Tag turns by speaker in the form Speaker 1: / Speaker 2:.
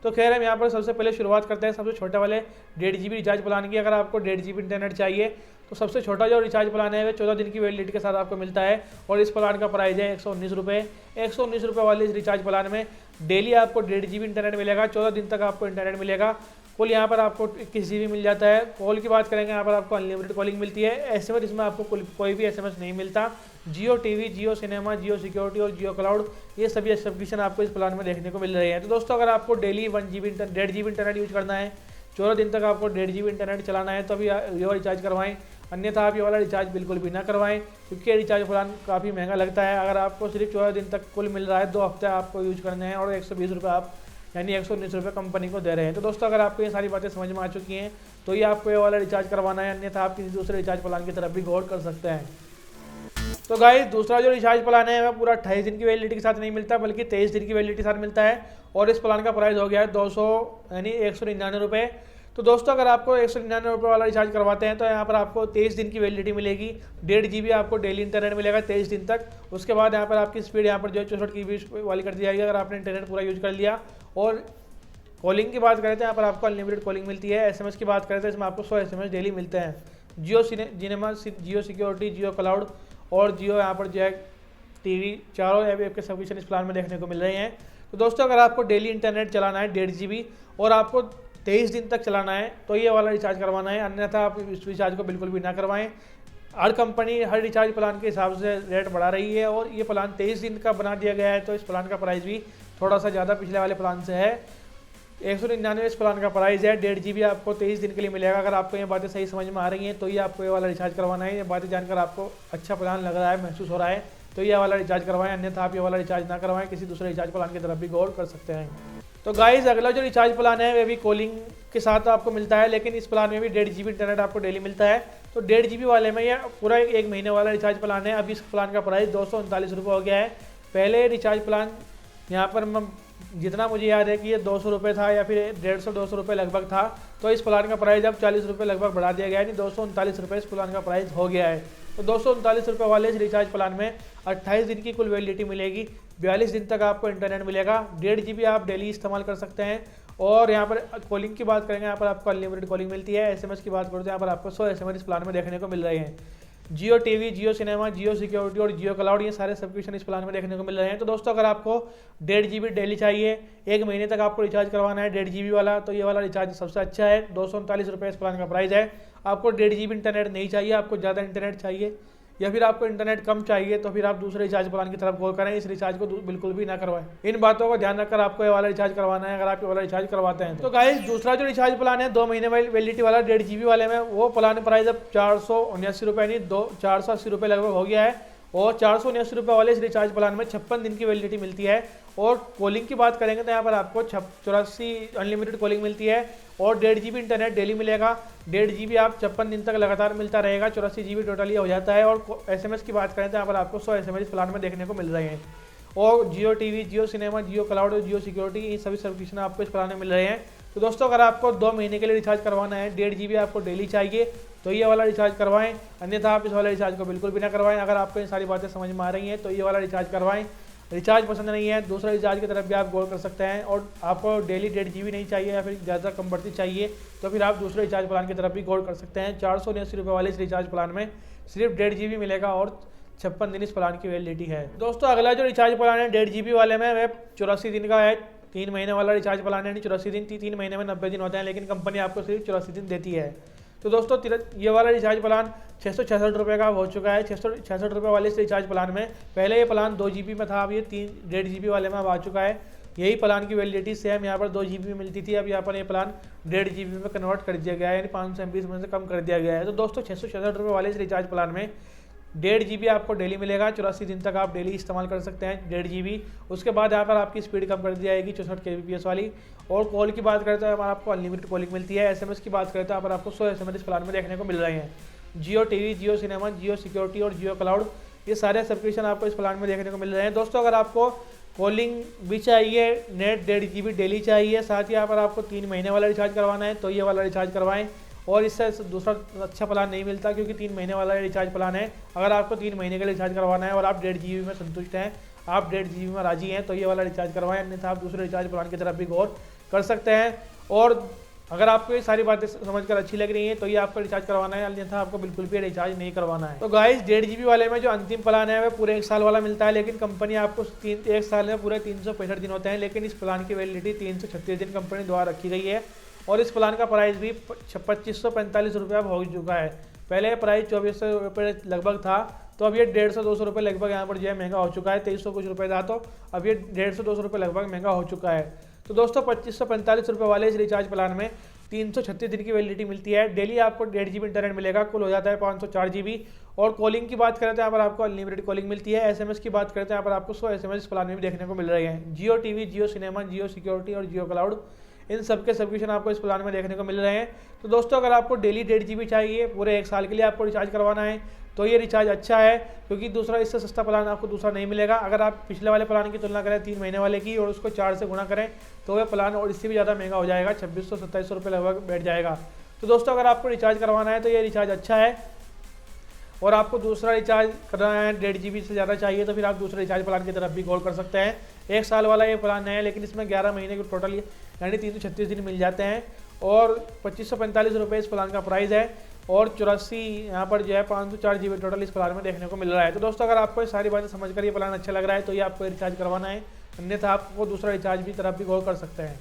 Speaker 1: तो खैर हम यहाँ पर सबसे पहले शुरुआत करते हैं सबसे छोटे वाले 1.5 GB रिचार्ज प्लान की। अगर आपको 1.5 GB इंटरनेट चाहिए तो सबसे छोटा जो रिचार्ज प्लान है वह 14 दिन की वैलिडिटी के साथ आपको मिलता है और इस प्लान का प्राइस है 119 रुपये। 119 रुपये वाले इस रिचार्ज प्लान में डेली आपको 1.5 GB इंटरनेट मिलेगा, 14 दिन तक आपको इंटरनेट मिलेगा। कुल यहाँ पर आपको 21 GB मिल जाता है। कॉल की बात करेंगे, यहाँ पर आपको अनलिमिटेड कॉलिंग मिलती है। एसएमएस इसमें आपको कोई भी एसएमएस नहीं मिलता। जियो टीवी, जियो सिनेमा, जियो सिक्योरिटी और जियो क्लाउड ये सभी सब्सक्रिप्शन आपको इस प्लान में देखने को मिल रहे हैं। तो दोस्तों अगर आपको डेली 1.5 GB इंटरनेट यूज करना है, 14 दिन तक आपको 1.5 GB इंटरनेट चलाना है तो अभी ये रिचार्ज करवाएं, अन्यथा आप ये वाला रिचार्ज बिल्कुल भी ना करवाएं क्योंकि ये रिचार्ज प्लान काफ़ी महंगा लगता है। अगर आपको सिर्फ 14 दिन तक कुल मिल रहा है, 2 हफ्ते आपको यूज करने हैं और 120 रुपये आप यानी 119 रुपये कंपनी को दे रहे हैं। तो दोस्तों अगर आपको ये सारी बातें समझ में आ चुकी हैं तो ये आपको ये वाला रिचार्ज करवाना है, अन्यथा आप किसी दूसरे रिचार्ज प्लान की तरफ भी गौर कर सकते हैं। तो गाइस दूसरा जो रिचार्ज प्लान है वह पूरा 28 दिन की वैलिडिटी के साथ नहीं मिलता बल्कि 23 दिन की वैलिडिटी के साथ मिलता है और इस प्लान का प्राइस हो गया है 200 यानी 199 रुपये। तो दोस्तों अगर आपको 199 रुपये वाला रिचार्ज करवाते हैं तो यहाँ पर आपको 23 दिन की वैलिडिटी मिलेगी, 1.5 GB आपको डेली इंटरनेट मिलेगा 23 दिन तक। उसके बाद यहाँ पर आपकी स्पीड यहाँ पर जो है 64 KB वाली कर दी जाएगी अगर आपने इंटरनेट पूरा यूज कर लिया। और कॉलिंग की बात करें तो यहाँ पर आपको अनलिमिटेड कॉलिंग मिलती है। एसएमएस की बात करें तो इसमें आपको 100 SMS डेली मिलते हैं। जियो सिनेमा, जियो सिक्योरिटी, जियो क्लाउड और जियो यहाँ पर जो है टीवी, चारों ऐप के सब्सक्रिप्शन इस प्लान में देखने को मिल रहे हैं। तो दोस्तों अगर आपको डेली इंटरनेट चलाना है 1.5 GB और आपको 23 दिन तक चलाना है तो ये वाला रिचार्ज करवाना है, अन्यथा आप इस रिचार्ज को बिल्कुल भी ना करवाएं। हर कंपनी हर रिचार्ज प्लान के हिसाब से रेट बढ़ा रही है और ये प्लान 23 दिन का बना दिया गया है तो इस प्लान का प्राइस भी थोड़ा सा ज़्यादा पिछले वाले प्लान से है। 199 इस प्लान का प्राइस है। 1.5 GB आपको 23 दिन के लिए मिलेगा। अगर आपको ये बातें सही समझ में आ रही हैं तो ये आपको ये वाला रिचार्ज करवाना है। ये बातें जानकर आपको अच्छा प्लान लग रहा है, महसूस हो रहा है तो ये वाला रिचार्ज करवाएं, अन्यथा आप ये वाला रिचार्ज ना करवाएं, किसी दूसरे रिचार्ज प्लान की तरफ भी गौर कर सकते हैं। तो गाइस अगला जो रिचार्ज प्लान है वह भी कॉलिंग के साथ आपको मिलता है, लेकिन इस प्लान में भी 1.5 GB इंटरनेट आपको डेली मिलता है। तो 1.5 GB वाले में ये पूरा एक महीने वाला रिचार्ज प्लान है। अभी इस प्लान का प्राइस 239 रुपये हो गया है। पहले रिचार्ज प्लान यहाँ पर जितना मुझे याद है कि ये 200 रुपये था या फिर 150-200 रुपये लगभग था, तो इस प्लान का प्राइस अब 40 रुपये लगभग बढ़ा दिया गया है, यानी 239 रुपये इस प्लान का प्राइस हो गया है। तो 239 रुपये वाले इस रिचार्ज प्लान में 28 दिन की कुल वैलिडिटी मिलेगी, 42 दिन तक आपको इंटरनेट मिलेगा, 1.5 GB आप डेली इस्तेमाल कर सकते हैं। और यहाँ पर कॉलिंग की बात करेंगे, यहाँ पर आपको अनलिमिटेड कॉलिंग मिलती है। एसएमएस की बात करें तो यहाँ पर आपको 100 SMS इस प्लान में देखने को मिल रहे हैं। जियो टीवी, जियो सिनेमा, जियो सिक्योरिटी और जियो क्लाउड ये सारे सब्सक्रिप्शन इस प्लान में देखने को मिल रहे हैं। तो दोस्तों अगर आपको 1.5 GB डेली चाहिए, एक महीने तक आपको रिचार्ज करवाना है 1.5 GB वाला, तो ये वाला रिचार्ज सबसे अच्छा है। 239 रुपये इस प्लान का प्राइस है। आपको 1.5 GB इंटरनेट नहीं चाहिए, आपको ज़्यादा इंटरनेट चाहिए या फिर आपको इंटरनेट कम चाहिए तो फिर आप दूसरे रिचार्ज प्लान की तरफ गौर करें, इस रिचार्ज को बिल्कुल भी ना करवाएं। इन बातों को ध्यान रखकर आपको ये वाला रिचार्ज करवाना है अगर आप ये वाला रिचार्ज करवाते हैं। तो गाइस दूसरा जो रिचार्ज प्लान है 2 महीने वैलिडिटी वाला 1.5 GB वाले में, वो प्लान प्राइस अब 479 रुपये यानी 480 रुपये लगभग हो गया है। और 479 रुपये वाले इस रिचार्ज प्लान में 56 दिन की वैलिडिटी मिलती है। और कॉलिंग की बात करेंगे तो यहाँ पर आपको 84 अनलिमिटेड कॉलिंग मिलती है और 1.5 GB इंटरनेट डेली मिलेगा। 1.5 GB आप 56 दिन तक लगातार मिलता रहेगा, 84 GB टोटली हो जाता है। और एसएमएस की बात करें तो यहाँ पर आपको 100 SMS इस प्लान में देखने को मिल रहे हैं। और जियो टीवी, जियो सिनेमा, जियो क्लाउड और जियो सिक्योरिटी ये सभी सब्सक्रिप्शन आपको इस प्लान में मिल रहे हैं। तो दोस्तों अगर आपको 2 महीने के लिए रिचार्ज करवाना है, 1.5 GB आपको डेली चाहिए तो ये वाला रिचार्ज करवाएं, अन्यथा आप इस वाला रिचार्ज को बिल्कुल भी ना करवाएं। अगर आपको ये सारी बातें समझ में आ रही हैं तो ये वाला रिचार्ज करवाएं। रिचार्ज पसंद नहीं है, दूसरा रिचार्ज की तरफ भी आप गौर कर सकते हैं। और आपको डेली 1.5 GB नहीं चाहिए या फिर ज़्यादा कम बढ़ती चाहिए तो फिर आप दूसरे रिचार्ज प्लान की तरफ भी गौर कर सकते हैं। 479 रुपये वाले इस रिचार्ज प्लान में सिर्फ 1.5 GB मिलेगा और 56 दिन इस प्लान की वैलिडिटी है। दोस्तों अगला जो रिचार्ज प्लान है 1.5 GB वाले में वह 84 दिन का है। 3 महीने वाला रिचार्ज प्लान है, 84 दिन, 3 महीने में 90 दिन होते हैं, लेकिन कंपनी आपको सिर्फ 84 दिन देती है। तो दोस्तों ये वाला रिचार्ज प्लान 666 रुपये का हो चुका है। 666 रुपये वाले इस रिचार्ज प्लान में पहले ये प्लान 2 GB में था, अब ये 1.5 GB वाले में अब आ चुका है। यही प्लान की वैलिडिटी सेम यहाँ पर 2 GB में मिलती थी, अब यहाँ पर ये प्लान 1.5 GB में कन्वर्ट कर दिया गया है, यानी 500 MB में से कम कर दिया गया है। तो दोस्तों 666 रुपये वाले इस रिचार्ज प्लान में 1.5 GB आपको डेली मिलेगा, 84 दिन तक आप डेली इस्तेमाल कर सकते हैं 1.5 GB। उसके बाद यहाँ पर आपकी स्पीड कम कर दी जाएगी 64 kbps वाली। और कॉल की बात करें तो हमारा आपको अनलिमिटेड कॉलिंग मिलती है। एसएमएस की बात करें तो यहाँ पर आपको 100 SMS इस प्लान में देखने को मिल रहे हैं। जियो टीवी, जियो सिनेमा, जियो सिक्योरिटी और जियो क्लाउड ये सारे सब्सक्रिप्शन आपको इस प्लान में देखने को मिल रहे हैं। दोस्तों अगर आपको कॉलिंग भी चाहिए, नेट 1.5 GB डेली चाहिए, साथ ही यहाँ पर आपको 3 महीने वाला रिचार्ज करवाना है तो ये वाला रिचार्ज करवाएं। और इससे दूसरा अच्छा प्लान नहीं मिलता क्योंकि 3 महीने वाला रिचार्ज प्लान है। अगर आपको 3 महीने का रिचार्ज करवाना है और आप 1.5 GB में संतुष्ट हैं, आप 1.5 GB में राजी हैं तो ये वाला रिचार्ज करवाएं, अन्यथा आप दूसरे रिचार्ज प्लान की तरफ भी गौर कर सकते हैं। और अगर आपको ये सारी बातें समझकर अच्छी लग रही हैं तो ये आपको रिचार्ज करवाना है, अन्यथा आपको बिल्कुल भी रिचार्ज नहीं करवाना है। तो गाइस 1.5 GB वाले में जो अंतिम प्लान है वह पूरे 1 साल वाला मिलता है, लेकिन कंपनी आपको 1 साल में पूरे 365 दिन होते हैं, लेकिन इस प्लान की वैलिडिटी 336 दिन कंपनी द्वारा रखी गई है। और इस प्लान का प्राइस भी 2545 रुपये अब हो चुका है। पहले प्राइस 2400 रुपये लगभग था, तो अब ये 150-200 रुपये लगभग यहाँ पर जो है महंगा हो चुका है। 2300 कुछ रुपये था, तो अब ये 150-200 रुपये लगभग महंगा हो चुका है। तो दोस्तों 2545 रुपये वाले इस रिचार्ज प्लान में 336 दिन की वैलिडिटी मिलती है। डेली आपको 1.5 GB इंटरनेट मिलेगा, कुल हो जाता है 504 GB। और कॉलिंग की बात करें तो यहाँ पर आपको अनलिमिटेड कॉलिंग मिलती है। SMS की बात करते हैं यहाँ पर आपको 100 SMS इस प्लान में भी देखने को मिल रहे हैं। जियो टीवी, जियो सिनेमा, जियो सिक्योरिटी और जियो क्लाउड, इन सब के सब्सक्रिप्शन आपको इस प्लान में देखने को मिल रहे हैं। तो दोस्तों अगर आपको डेली 1.5 GB चाहिए, पूरे 1 साल के लिए आपको रिचार्ज करवाना है, तो ये रिचार्ज अच्छा है, क्योंकि दूसरा इससे सस्ता प्लान आपको दूसरा नहीं मिलेगा। अगर आप पिछले वाले प्लान की तुलना करें 3 महीने वाले की और उसको 4 से गुणा करें तो वह प्लान और इससे भी ज़्यादा महंगा हो जाएगा, 2600-2700 रुपये लगभग बैठ जाएगा। तो दोस्तों अगर आपको रिचार्ज करवाना है तो ये रिचार्ज अच्छा है। और आपको दूसरा रिचार्ज करना है 1.5 GB से ज़्यादा चाहिए तो फिर आप दूसरे रिचार्ज प्लान की तरफ भी गौर कर सकते हैं। 1 साल वाला ये प्लान है, लेकिन इसमें 11 महीने के टोटल यानी 336 दिन मिल जाते हैं। और 2545 रुपये इस प्लान का प्राइस है। और 84 यहाँ पर जो है 504 GB टोटल इस प्लान में देखने को मिल रहा है। तो दोस्तों अगर आपको ये सारी बातें समझकर ये प्लान अच्छा लग रहा है तो ये आपको रिचार्ज करवाना है, अन्यथा आपको दूसरा रिचार्ज भी तरफ भी गौर कर सकते हैं।